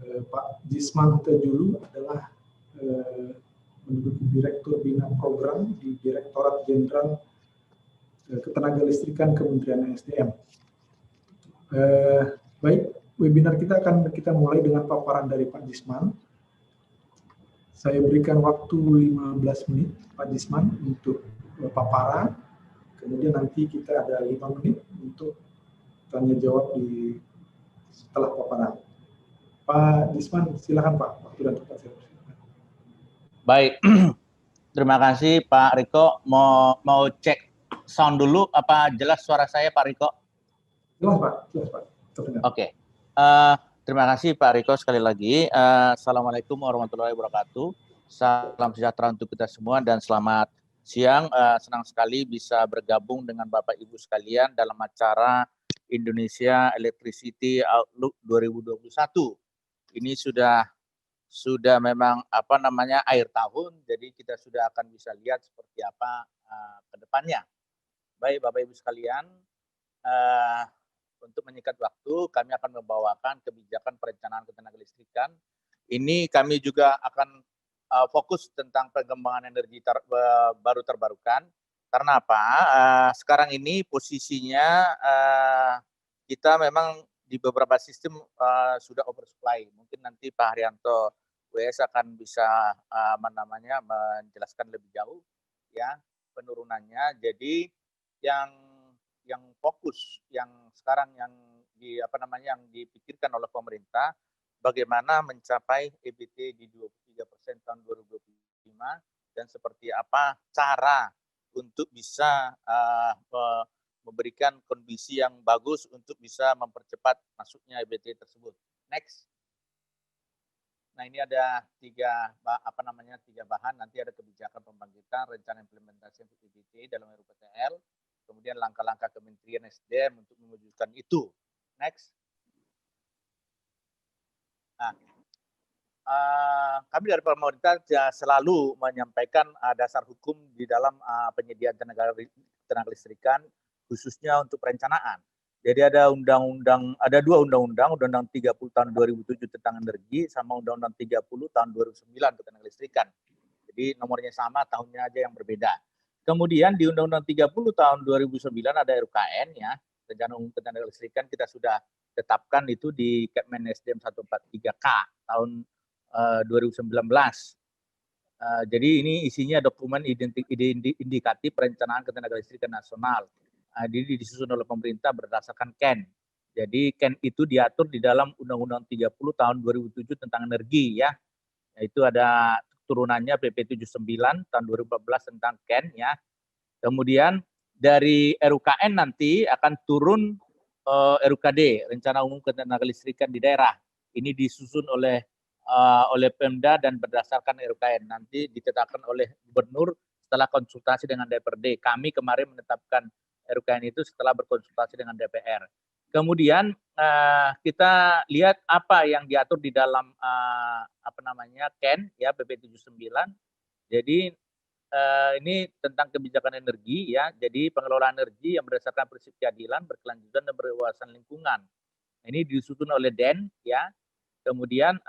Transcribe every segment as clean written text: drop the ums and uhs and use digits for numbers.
Pak Jisman Huta-Julu adalah menduduki Direktur Bina Program di Direktorat Jenderal Ketenagalistrikan Kementerian SDM. Baik, webinar kita akan mulai dengan paparan dari Pak Jisman. Saya berikan waktu 15 menit Pak Jisman untuk paparan, kemudian nanti kita ada 5 menit untuk tanya jawab setelah paparan. Pak Jisman, silakan Pak, waktu dan tempat saya. Baik, terima kasih Pak Riko. Mau cek sound dulu, apa jelas suara saya Pak Riko? Jelas Pak, jelas Pak. Oke. Terima kasih Pak Riko sekali lagi. Assalamualaikum warahmatullahi wabarakatuh. Salam sejahtera untuk kita semua dan selamat siang. Senang sekali bisa bergabung dengan Bapak Ibu sekalian dalam acara Indonesia Electricity Outlook 2021. Ini sudah memang akhir tahun, jadi kita sudah akan bisa lihat seperti apa ke depannya. Baik Bapak Ibu sekalian, untuk menyingkat waktu, kami akan membawakan kebijakan perencanaan ketenagalistrikan. Ini kami juga akan fokus tentang pengembangan energi baru terbarukan. Karena apa? Sekarang ini posisinya kita memang di beberapa sistem sudah oversupply. Mungkin nanti Pak Haryanto WS akan bisa menjelaskan lebih jauh ya penurunannya. Jadi yang fokus yang sekarang yang dipikirkan oleh pemerintah bagaimana mencapai EBT di 23% tahun 2025 dan seperti apa cara untuk bisa memberikan kondisi yang bagus untuk bisa mempercepat masuknya EBT tersebut. Next. Nah, ini ada tiga bahan, nanti ada kebijakan pembangkitan, rencana implementasi EBT dalam RUPTL, kemudian langkah-langkah Kementerian SDM untuk mewujudkan itu. Next. Nah, kami dari pemerintah selalu menyampaikan dasar hukum di dalam penyediaan tenaga listrikan, khususnya untuk perencanaan. Jadi ada dua undang-undang, Undang-Undang 30 tahun 2007 tentang energi, sama Undang-Undang 30 tahun 2009 tentang tenaga listrikan. Jadi nomornya sama, tahunnya aja yang berbeda. Kemudian di Undang-Undang 30 tahun 2009 ada RUKN ya, Rencana Umum Ketenaga Listrikan, kita sudah tetapkan itu di Kepmen SDM 143K tahun 2019. Jadi ini isinya dokumen indikatif perencanaan ketenaga listrikan nasional. Jadi disusun oleh pemerintah berdasarkan KEN. Jadi KEN itu diatur di dalam Undang-Undang 30 tahun 2007 tentang energi ya. Itu ada turunannya PP 79 tahun 2014 tentang KEN ya. Kemudian dari RUKN nanti akan turun RUKD, Rencana Umum Ketenaga Listrikan di daerah. Ini disusun oleh Pemda dan berdasarkan RUKN. Nanti ditetapkan oleh Gubernur setelah konsultasi dengan DPRD. Kami kemarin menetapkan RUKN itu setelah berkonsultasi dengan DPR. Kemudian kita lihat apa yang diatur di dalam KEN ya PP 79. Jadi ini tentang kebijakan energi ya. Jadi pengelolaan energi yang berdasarkan prinsip keadilan, berkelanjutan dan berwawasan lingkungan. Ini disusun oleh DEN ya. Kemudian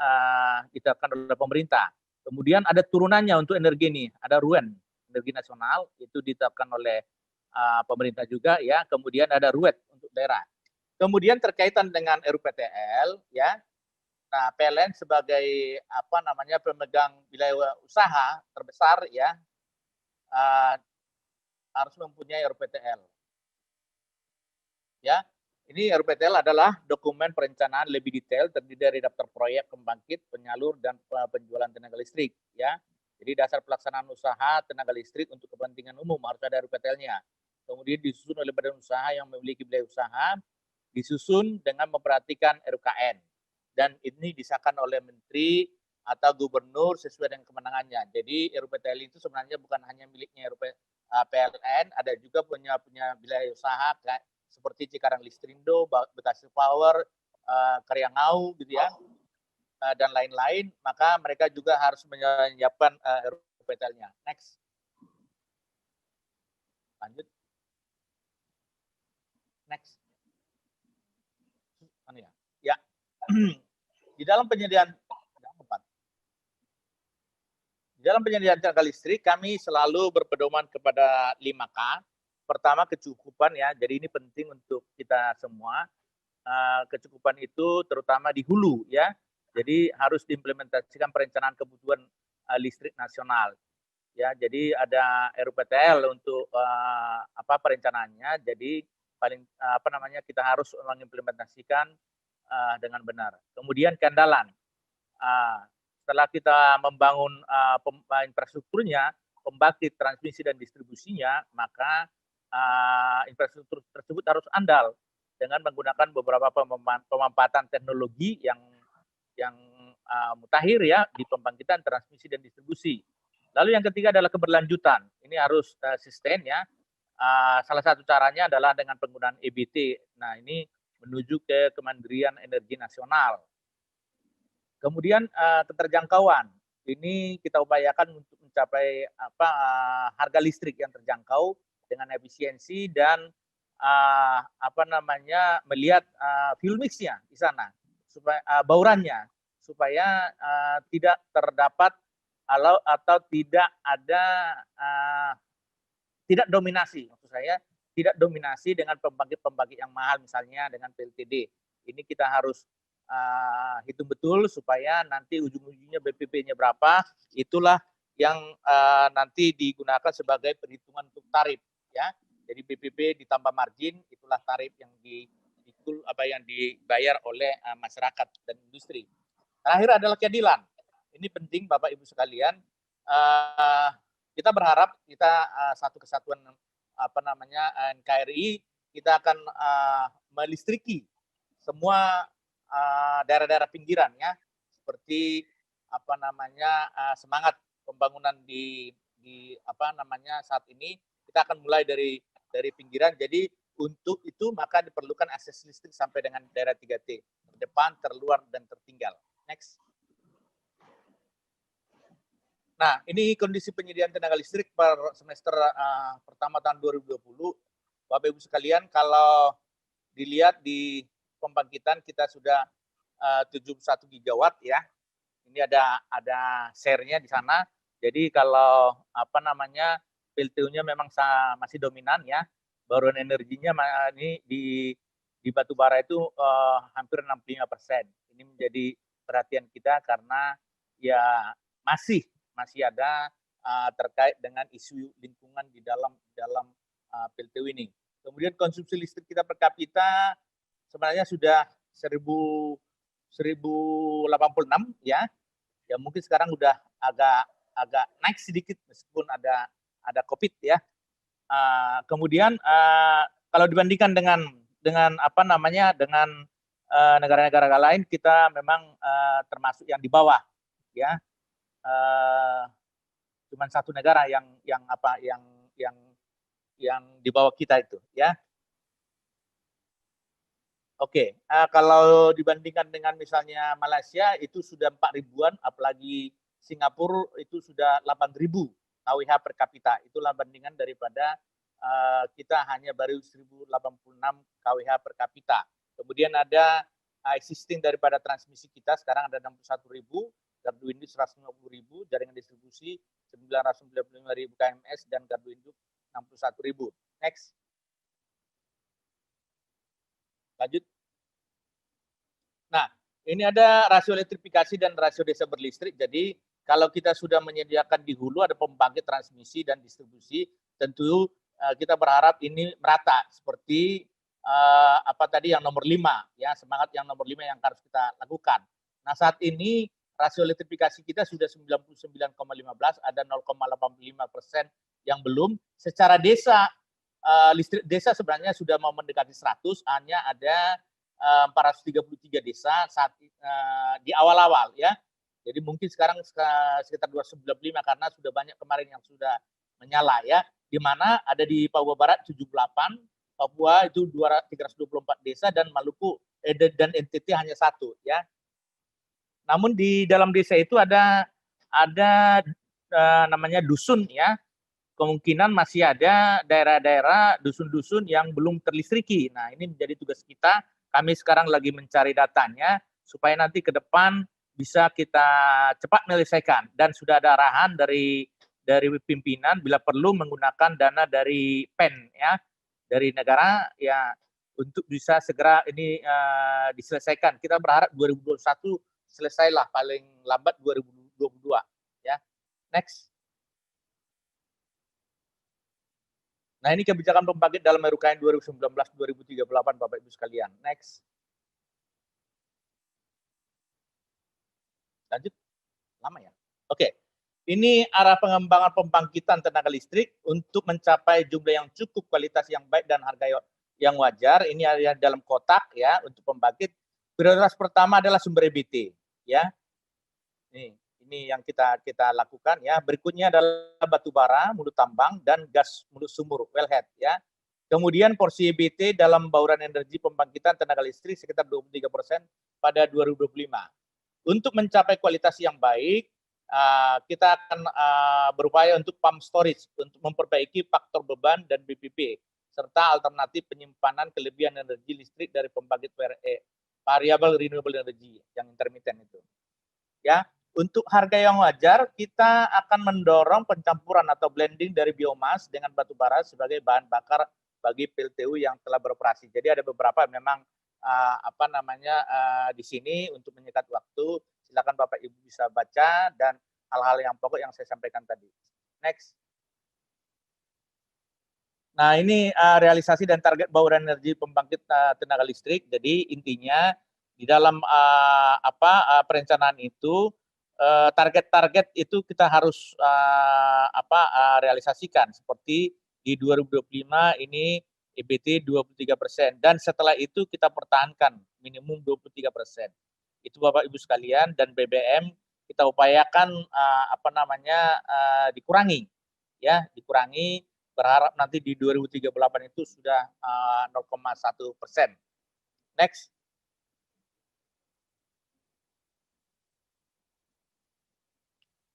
ditetapkan oleh pemerintah. Kemudian ada turunannya untuk energi ini, ada RUEN, energi nasional, itu ditetapkan oleh pemerintah juga ya. Kemudian ada RUET untuk daerah. Kemudian terkaitan dengan RUPTL ya. Nah, PLN sebagai pemegang wilayah usaha terbesar ya harus mempunyai RUPTL. Ya, ini RUPTL adalah dokumen perencanaan lebih detail terdiri dari daftar proyek pembangkit, penyalur dan penjualan tenaga listrik. Ya, jadi dasar pelaksanaan usaha tenaga listrik untuk kepentingan umum harus ada RUPTL-nya. Kemudian disusun oleh badan usaha yang memiliki wilayah usaha, disusun dengan memperhatikan RUKN. Dan ini disahkan oleh menteri atau gubernur sesuai dengan kemenangannya. Jadi RUPTL itu sebenarnya bukan hanya miliknya PLN, ada juga punya wilayah usaha seperti Cikarang Listrindo, Bekasi Power, Karyangau gitu ya, dan lain-lain. Maka mereka juga harus menyiapkan RUPTL-nya. Next. Lanjut. Next. Ya. Di dalam penyediaan tenaga listrik kami selalu berpedoman kepada 5K. Pertama, kecukupan ya. Jadi ini penting untuk kita semua. Kecukupan itu terutama di hulu ya. Jadi harus diimplementasikan perencanaan kebutuhan listrik nasional. Ya, jadi ada RUPTL untuk perencanaannya. Jadi paling kita harus mengimplementasikan dengan benar. Kemudian keandalan. Setelah kita membangun infrastrukturnya, pembangkit, transmisi dan distribusinya, maka infrastruktur tersebut harus andal dengan menggunakan beberapa pemanfaatan teknologi yang mutakhir ya di pembangkitan, transmisi dan distribusi. Lalu yang ketiga adalah keberlanjutan. Ini harus sustain ya. Salah satu caranya adalah dengan penggunaan EBT. Nah, ini menuju ke kemandirian energi nasional. Kemudian keterjangkauan. Ini kita upayakan untuk mencapai harga listrik yang terjangkau dengan efisiensi dan melihat fuel mix-nya di sana, supaya baurannya, supaya tidak terdapat atau tidak ada tidak dominasi, maksud saya tidak dominasi dengan pembangkit yang mahal misalnya dengan PLTD. Ini kita harus hitung betul supaya nanti ujung-ujungnya BPP-nya berapa, itulah yang nanti digunakan sebagai perhitungan untuk tarif ya. Jadi BPP ditambah margin, itulah tarif yang yang dibayar oleh masyarakat dan industri. Terakhir adalah keadilan. Ini penting Bapak Ibu sekalian. Kita berharap kita satu kesatuan NKRI, kita akan melistriki semua daerah-daerah pinggiran ya, seperti semangat pembangunan di saat ini kita akan mulai dari pinggiran. Jadi untuk itu maka diperlukan akses listrik sampai dengan daerah 3T, terdepan, terluar dan tertinggal. Next. Nah, ini kondisi penyediaan tenaga listrik per semester pertama tahun 2020. Bapak Ibu sekalian, kalau dilihat di pembangkitan kita sudah 71 gigawatt ya. Ini ada share-nya di sana. Jadi kalau PLTU-nya memang masih dominan ya. Bauran energinya ini di batu bara itu hampir 65%. Ini menjadi perhatian kita karena ya masih ada terkait dengan isu lingkungan di dalam PLTU ini. Kemudian konsumsi listrik kita per kapita sebenarnya sudah 1086 ya. Ya mungkin sekarang udah agak naik sedikit meskipun ada Covid ya. Kemudian kalau dibandingkan dengan negara-negara lain, kita memang termasuk yang di bawah ya. Cuman satu negara yang di bawah kita itu ya. Oke, kalau dibandingkan dengan misalnya Malaysia itu sudah 4.000-an, apalagi Singapura itu sudah 8.000 kWh per kapita. Itulah bandingan daripada kita hanya baru 1.086 kWh per kapita. Kemudian ada existing daripada transmisi kita sekarang ada 61.000, gardu induk 150.000, jaringan distribusi 995.000 kms dan gardu induk 61.000. Next. Lanjut. Nah, ini ada rasio elektrifikasi dan rasio desa berlistrik. Jadi kalau kita sudah menyediakan di hulu ada pembangkit, transmisi dan distribusi, tentu kita berharap ini merata seperti tadi yang nomor 5 ya, semangat yang nomor 5 yang harus kita lakukan. Nah, saat ini rasio elektrifikasi kita sudah 99,15, ada 0,85% yang belum. Secara desa listrik desa sebenarnya sudah mau mendekati 100, hanya ada 433 desa saat di awal-awal ya. Jadi mungkin sekarang sekitar 295 karena sudah banyak kemarin yang sudah menyala ya. Di mana ada di Papua Barat 78, Papua itu 324 desa dan Maluku dan NTT hanya 1 ya. Namun di dalam desa itu ada namanya dusun ya. Kemungkinan masih ada daerah-daerah dusun-dusun yang belum terlistriki. Nah, ini menjadi tugas kita. Kami sekarang lagi mencari datanya supaya nanti ke depan bisa kita cepat menyelesaikan, dan sudah ada arahan dari pimpinan bila perlu menggunakan dana dari PEN ya, dari negara ya, untuk bisa segera ini diselesaikan. Kita berharap 2021 selesailah, paling lambat 2022 ya. Next. Nah, ini kebijakan pembangkit dalam RUKN 2019-2038 Bapak Ibu sekalian. Next. Lanjut. Lama ya? Oke. Ini arah pengembangan pembangkitan tenaga listrik untuk mencapai jumlah yang cukup, kualitas yang baik, dan harga yang wajar. Ini ada dalam kotak ya untuk pembangkit. Prioritas pertama adalah sumber EBT ya. Ini yang kita lakukan ya. Berikutnya adalah batu bara, mulut tambang, dan gas mulut sumur, wellhead ya. Kemudian porsi EBT dalam bauran energi pembangkitan tenaga listrik sekitar 23% pada 2025. Untuk mencapai kualitas yang baik, kita akan berupaya untuk pump storage untuk memperbaiki faktor beban dan BPP serta alternatif penyimpanan kelebihan energi listrik dari pembangkit variable renewable energy yang intermittent itu. Ya, untuk harga yang wajar kita akan mendorong pencampuran atau blending dari biomas dengan batu bara sebagai bahan bakar bagi PLTU yang telah beroperasi. Jadi ada beberapa memang di sini untuk menyikat waktu. Silakan Bapak Ibu bisa baca dan hal-hal yang pokok yang saya sampaikan tadi. Next. Nah, ini realisasi dan target bauran energi pembangkit tenaga listrik. Jadi intinya di dalam perencanaan itu target-target itu kita harus realisasikan. Seperti di 2025 ini EBT 23%, dan setelah itu kita pertahankan minimum 23%. Itu Bapak Ibu sekalian, dan BBM kita upayakan dikurangi ya, dikurangi, berharap nanti di 2038 itu sudah 0,1%. Next.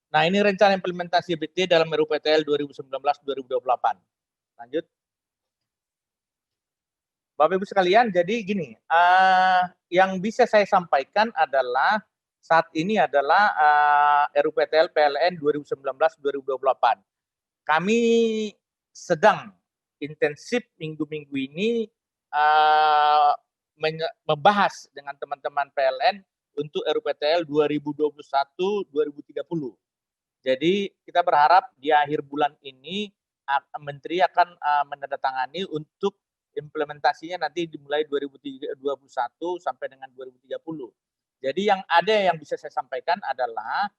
Nah, ini rencana implementasi EBT dalam RUPTL 2019-2028. Lanjut. Bapak Ibu sekalian, jadi gini, yang bisa saya sampaikan adalah saat ini adalah RUPTL PLN 2019-2028. Kami sedang intensif minggu-minggu ini membahas dengan teman-teman PLN untuk RUPTL 2021-2030. Jadi kita berharap di akhir bulan ini Menteri akan menandatangani untuk implementasinya nanti dimulai 2021 sampai dengan 2030. Jadi yang bisa saya sampaikan adalah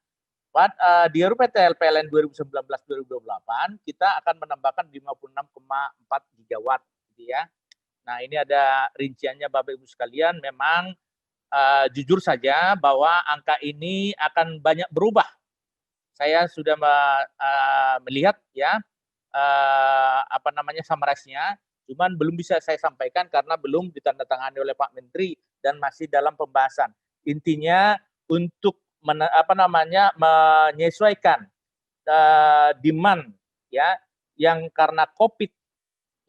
di RUPTL PLN 2019-2028 kita akan menambahkan 56,4 gigawatt gitu ya. Nah, ini ada rinciannya Bapak Ibu sekalian. Memang jujur saja bahwa angka ini akan banyak berubah. Saya sudah melihat ya summarize-nya, cuman belum bisa saya sampaikan karena belum ditandatangani oleh Pak Menteri dan masih dalam pembahasan. Intinya untuk menyesuaikan demand ya yang karena COVID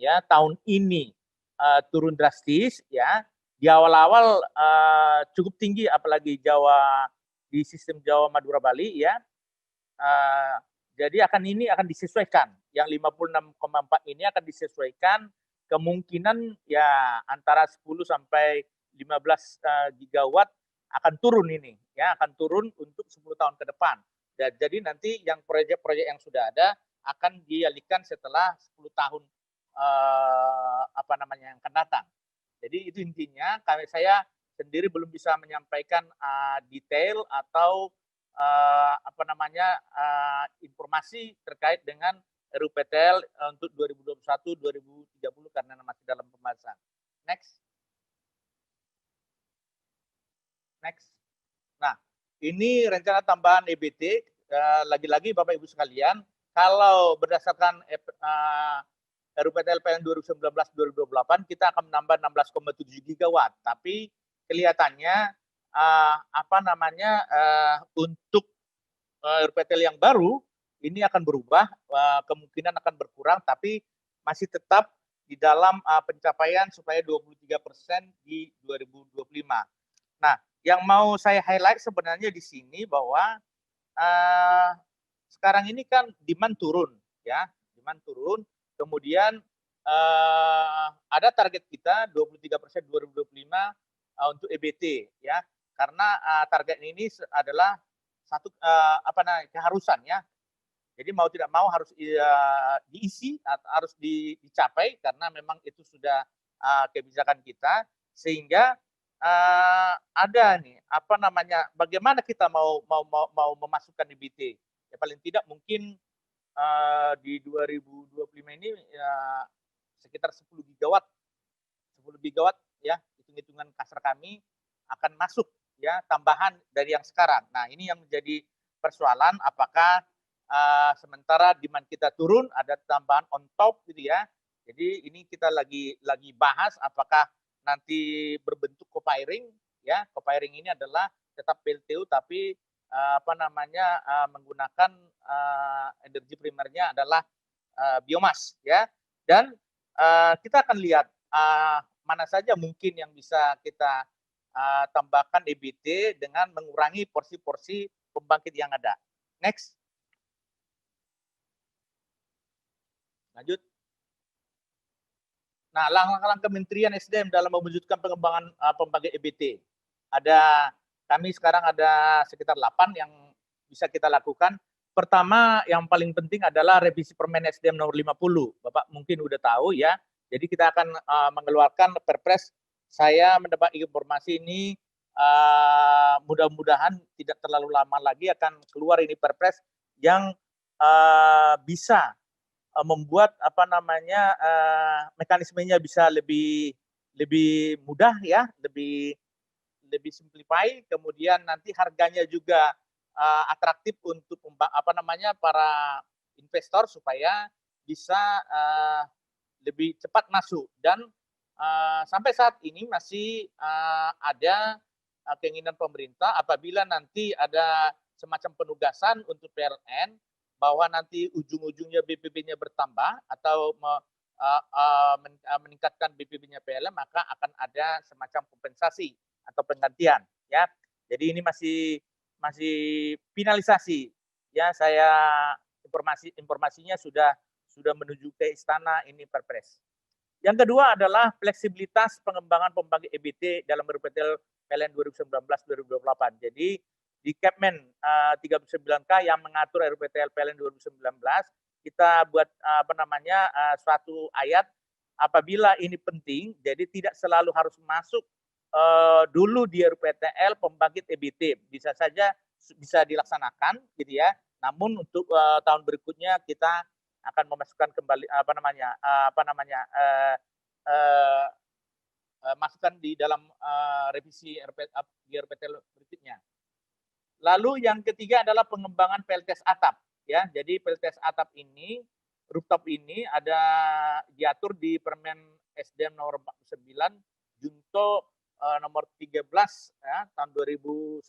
ya tahun ini turun drastis ya. Di awal-awal cukup tinggi, apalagi di sistem Jawa, Madura, Bali ya. Jadi ini akan disesuaikan. Yang 56,4 ini akan disesuaikan, kemungkinan ya antara 10 sampai 15 gigawatt akan turun ini ya, akan turun untuk 10 tahun ke depan. Dan jadi nanti yang proyek-proyek yang sudah ada akan dialihkan setelah 10 tahun yang akan datang. Jadi itu intinya. Saya sendiri belum bisa menyampaikan detail atau informasi terkait dengan RUPTL untuk 2021-2030 karena masih dalam pembahasan. Next. Nah, ini rencana tambahan EBT. Lagi-lagi Bapak Ibu sekalian, kalau berdasarkan RUPTL PLN 2019-2028 kita akan menambah 16,7 gigawatt. Tapi kelihatannya untuk RUPTL yang baru ini akan berubah, kemungkinan akan berkurang, tapi masih tetap di dalam pencapaian supaya 23% di 2025. Nah, yang mau saya highlight sebenarnya di sini bahwa sekarang ini kan demand turun, ya, demand turun. Kemudian ada target kita 23% 2025 untuk EBT, ya, karena target ini adalah satu keharusan, ya. Jadi mau tidak mau harus diisi, harus dicapai karena memang itu sudah kebijakan kita, sehingga ada nih bagaimana kita mau memasukkan EBT. Ya paling tidak mungkin di 2025 ini ya sekitar 10 gigawatt ya, hitung-hitungan kasar kami akan masuk, ya, tambahan dari yang sekarang. Nah, ini yang menjadi persoalan, apakah sementara demand kita turun, ada tambahan on top gitu ya. Jadi ini kita lagi bahas apakah nanti berbentuk co-firing, ya. Co-firing ini adalah tetap PLTU tapi menggunakan energi primernya adalah biomas, ya. Dan kita akan lihat mana saja mungkin yang bisa kita tambahkan EBT dengan mengurangi porsi-porsi pembangkit yang ada. Next. Lanjut. Nah, langkah-langkah Kementerian SDM dalam mewujudkan pengembangan pembangkit EBT. Kami sekarang ada sekitar 8 yang bisa kita lakukan. Pertama, yang paling penting adalah revisi Permen SDM nomor 50. Bapak mungkin udah tahu, ya. Jadi kita akan mengeluarkan Perpres. Saya mendapat informasi ini mudah-mudahan tidak terlalu lama lagi akan keluar ini Perpres yang bisa membuat mekanismenya bisa lebih mudah, ya, lebih simplify, kemudian nanti harganya juga atraktif untuk para investor supaya bisa lebih cepat masuk. Dan sampai saat ini masih ada keinginan pemerintah apabila nanti ada semacam penugasan untuk PLN bahwa nanti ujung-ujungnya BPB-nya bertambah atau meningkatkan BPB-nya PLN, maka akan ada semacam kompensasi atau penggantian, ya. Jadi ini masih finalisasi, ya. Saya informasinya sudah menuju ke istana ini Perpres. Yang kedua adalah fleksibilitas pengembangan pembangkit EBT dalam RUPTL PLN 2019-2028. Jadi di Kepmen 39K yang mengatur RUPTL PLN 2019, kita buat suatu ayat apabila ini penting, jadi tidak selalu harus masuk dulu di RUPTL pembangkit EBT, bisa saja bisa dilaksanakan, gitu ya. Namun untuk tahun berikutnya kita akan memasukkan kembali masukkan di dalam revisi RUPTL berikutnya. Lalu yang ketiga adalah pengembangan PLTS atap, ya. Jadi PLTS atap ini, rooftop ini ada diatur di Permen SDM nomor 49 Junto nomor 13 ya, tahun 2019,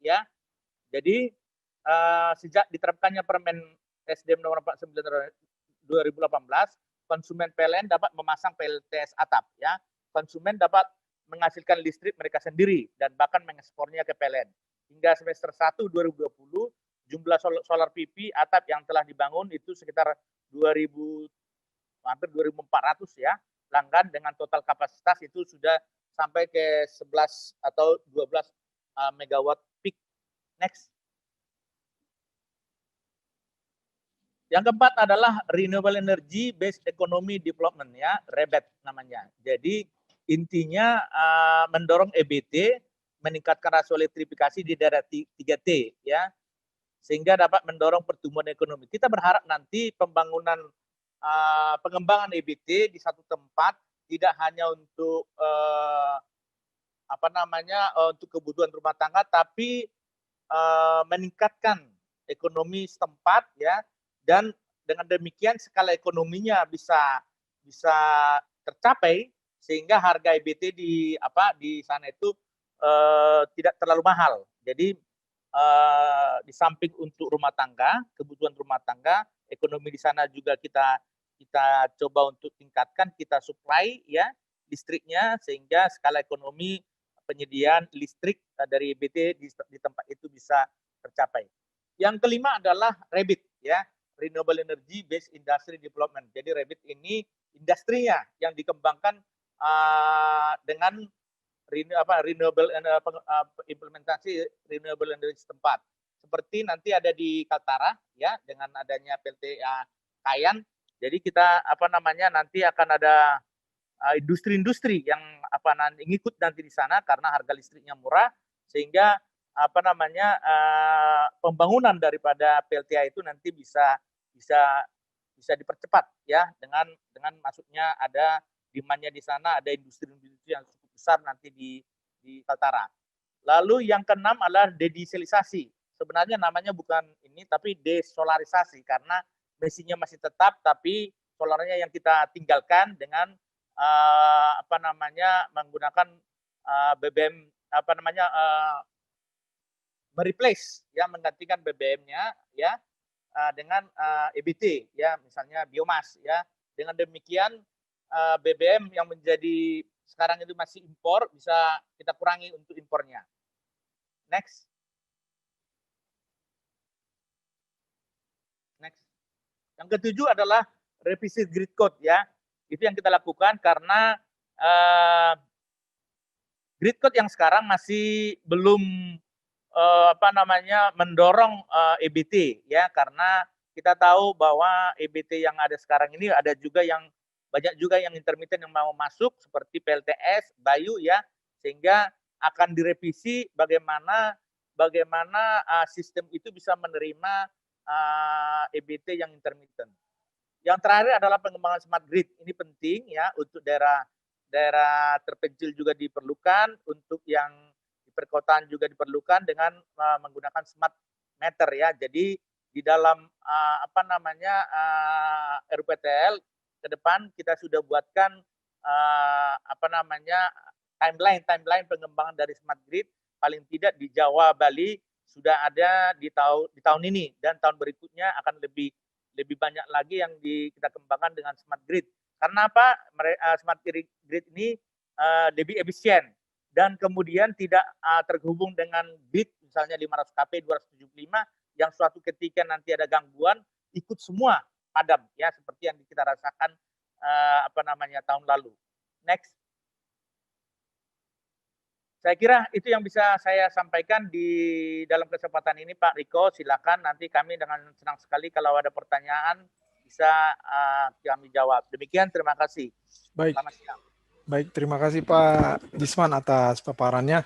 ya. Jadi sejak diterapkannya Permen SDM nomor 49 2018, konsumen PLN dapat memasang PLTS atap, ya. Konsumen dapat menghasilkan listrik mereka sendiri dan bahkan mengekspornya ke PLN. Hingga semester 1 2020, jumlah solar PV atap yang telah dibangun itu sekitar hampir 2.400, ya. Pelanggan dengan total kapasitas itu sudah sampai ke 11 atau 12 megawatt peak. Next. Yang keempat adalah Renewable Energy Based Economy Development, ya, REBET namanya. Jadi intinya mendorong EBT, meningkatkan rasio elektrifikasi di daerah 3T, ya, sehingga dapat mendorong pertumbuhan ekonomi. Kita berharap nanti pengembangan EBT di satu tempat tidak hanya untuk untuk kebutuhan rumah tangga, tapi meningkatkan ekonomi setempat, ya, dan dengan demikian skala ekonominya bisa tercapai sehingga harga EBT di sana itu tidak terlalu mahal. Jadi di samping untuk rumah tangga, kebutuhan rumah tangga, ekonomi di sana juga kita coba untuk tingkatkan, kita supply, ya, listriknya sehingga skala ekonomi penyediaan listrik dari EBT di tempat itu bisa tercapai. Yang kelima adalah REBIT, ya, Renewable Energy Based Industry Development. Jadi REBIT ini industrinya yang dikembangkan dengan renewable implementasi renewable energy setempat. Seperti nanti ada di Kaltara, ya, dengan adanya PLTA Kayan. Jadi kita nanti akan ada industri-industri yang nanti ngikut nanti di sana karena harga listriknya murah, sehingga pembangunan daripada PLTA itu nanti bisa dipercepat, ya, dengan masuknya ada demand-nya di sana, ada industri-industri yang cukup besar nanti di Kaltara. Lalu yang keenam adalah dedieselisasi. Sebenarnya namanya bukan ini, tapi desolarisasi, karena mesinnya masih tetap, tapi solarnya yang kita tinggalkan dengan menggunakan BBM mereplace, ya, menggantikan BBM-nya, ya, dengan EBT, ya, misalnya biomas, ya. Dengan demikian BBM yang menjadi sekarang itu masih impor bisa kita kurangi untuk impornya. Next. Yang ketujuh adalah revisi grid code, ya. Itu yang kita lakukan karena grid code yang sekarang masih belum mendorong EBT, ya, karena kita tahu bahwa EBT yang ada sekarang ini ada juga yang banyak juga yang intermittent yang mau masuk seperti PLTS, Bayu, ya, sehingga akan direvisi bagaimana sistem itu bisa menerima EBT yang intermittent. Yang terakhir adalah pengembangan smart grid. Ini penting, ya, untuk daerah terpencil juga diperlukan, untuk yang di perkotaan juga diperlukan dengan menggunakan smart meter, ya. Jadi di dalam RUPTL ke depan kita sudah buatkan timeline pengembangan dari smart grid, paling tidak di Jawa, Bali sudah ada di tahun ini, dan tahun berikutnya akan lebih banyak lagi yang kita kembangkan dengan smart grid. Karena apa? Smart grid ini lebih efisien dan kemudian tidak terhubung dengan bit misalnya 500 kP 275 yang suatu ketika nanti ada gangguan ikut semua padam, ya, seperti yang kita rasakan tahun lalu. Next. Saya kira itu yang bisa saya sampaikan di dalam kesempatan ini, Pak Riko. Silakan, nanti kami dengan senang sekali kalau ada pertanyaan bisa kami jawab. Demikian, terima kasih. Baik. Selamat siang. Baik, terima kasih Pak Disman atas paparannya.